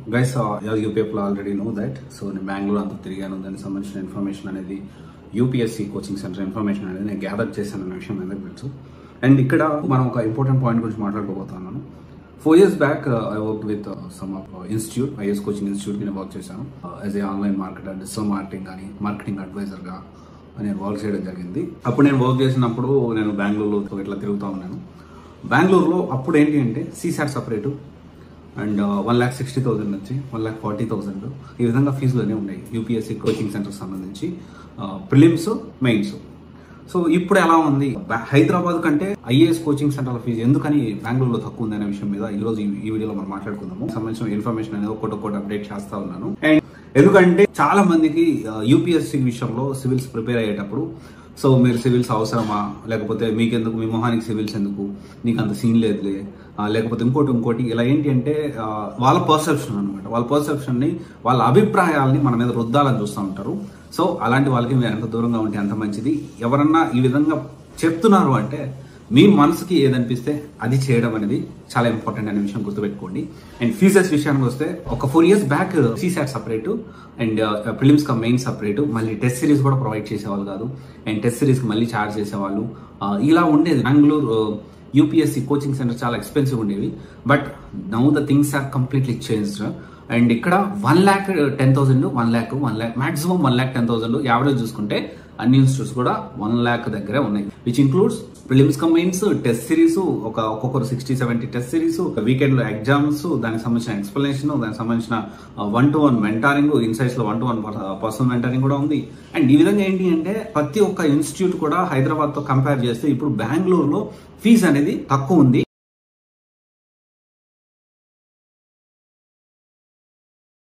Guys, as you people already know that, so in Bangalore అంతా తిరిగాను. దానికి సంబంధించిన ఇన్ఫర్మేషన్ అనేది యూపీఎస్సీ కోచింగ్ సెంటర్ ఇన్ఫర్మేషన్ అనేది నేను గ్యాదర్ చేశాను అనే విషయం అందరికీ తెలుసు. అండ్ ఇక్కడ మనం ఒక ఇంపార్టెంట్ పాయింట్ గురించి మాట్లాడుకోబోతున్నాను. 4 years back, I worked with some institute, IS coaching institute కి నేను వర్క్ చేశాను. As a online marketer, digital marketing కానీ మార్కెటింగ్ అడ్వైజర్గా నేను వర్క్ చేయడం జరిగింది. అప్పుడు నేను వర్క్ చేసినప్పుడు నేను బెంగళూరులో ఇట్లా తిరుగుతూ ఉన్నాను. బెంగళూరులో అప్పుడు ఏంటి అంటే CSAT సపరేటు అండ్ 1,60,000 నుంచి 1,40,000 ఈ విధంగా ఫీజులోనే ఉన్నాయి యూపీఎస్సీ కోచింగ్ సెంటర్ సంబంధించి ప్రిలిమ్స్ మెయిన్స్. సో ఇప్పుడు ఎలా ఉంది, హైదరాబాద్ కంటే ఐఏఎస్ కోచింగ్ సెంటర్ ఫీజు ఎందుకని బెంగళూరులో తక్కువ ఉంది అనే విషయం మీద ఈ రోజు ఈ వీడియోలో మనం మాట్లాడుకుందాము. సంబంధించిన ఇన్ఫర్మేషన్ అనేది ఒక్కొక్కటి అప్డేట్ చేస్తా ఉన్నాను. అండ్ ఎందుకంటే చాలా మందికి యూపీఎస్సీ విషయంలో సివిల్స్ ప్రిపేర్ అయ్యేటప్పుడు సో మీరు సివిల్స్ అవసరమా, లేకపోతే మీకెందుకు, మీ మొహానికి సివిల్స్ ఎందుకు, నీకు అంత సీన్ లేదులే, లేకపోతే ఇంకోటి ఇలా ఏంటి అంటే వాళ్ళ పర్సెప్షన్ అనమాట. వాళ్ళ పర్సెప్షన్ని, వాళ్ళ అభిప్రాయాలని మన మీద రుద్దాలని చూస్తూ ఉంటారు. సో అలాంటి వాళ్ళకి మీరు ఎంత దూరంగా ఉంటే అంత మంచిది. ఎవరన్నా ఈ విధంగా చెప్తున్నారు అంటే మీ మనసుకి ఏదనిపిస్తే అది చేయడం అనేది చాలా ఇంపార్టెంట్ అనే విషయం గుర్తుపెట్టుకోండి. అండ్ ఫీజెస్ విషయానికి వస్తే ఒక 4 years back CSAT separate and prelims కా మెయిన్ సపరేటు, మళ్ళీ టెస్ట్ సిరీస్ కూడా ప్రొవైడ్ చేసేవాళ్ళు కాదు. అండ్ టెస్ట్ సిరీస్కి మళ్ళీ ఛార్జ్ చేసేవాళ్ళు. ఇలా ఉండేది. బెంగళూరు యూపీఎస్సీ కోచింగ్ సెంటర్ చాలా ఎక్స్పెన్సివ్ ఉండేవి. But now the things are completely changed. And ఇక్కడ 1,10,000, 1 lakh మాక్సిమం 1,10,000 యావరేజ్ చూసుకుంటే అన్ని ఇన్స్టిట్యూట్స్ కూడా 1 lakh దగ్గరే ఉన్నాయి. Which includes prelims cum mains, test series, ఒక్కొక్కరు 60-70 టెస్ట్ సిరీస్, వీకెండ్ లో ఎగ్జామ్స్, దానికి సంబంధించిన ఎక్స్ప్లెనేషన్, దానికి సంబంధించిన 1-to-1 మెంటారింగ్, ఇన్సైట్స్ లో 1-to-1 పర్సనల్ మెంటారింగ్ కూడా ఉంది. అండ్ ఈ విధంగా ఏంటి అంటే ప్రతి ఒక్క ఇన్స్టిట్యూట్ కూడా హైదరాబాద్ తో కంపేర్ చేస్తే ఇప్పుడు బెంగళూరులో ఫీజు అనేది తక్కువ ఉంది.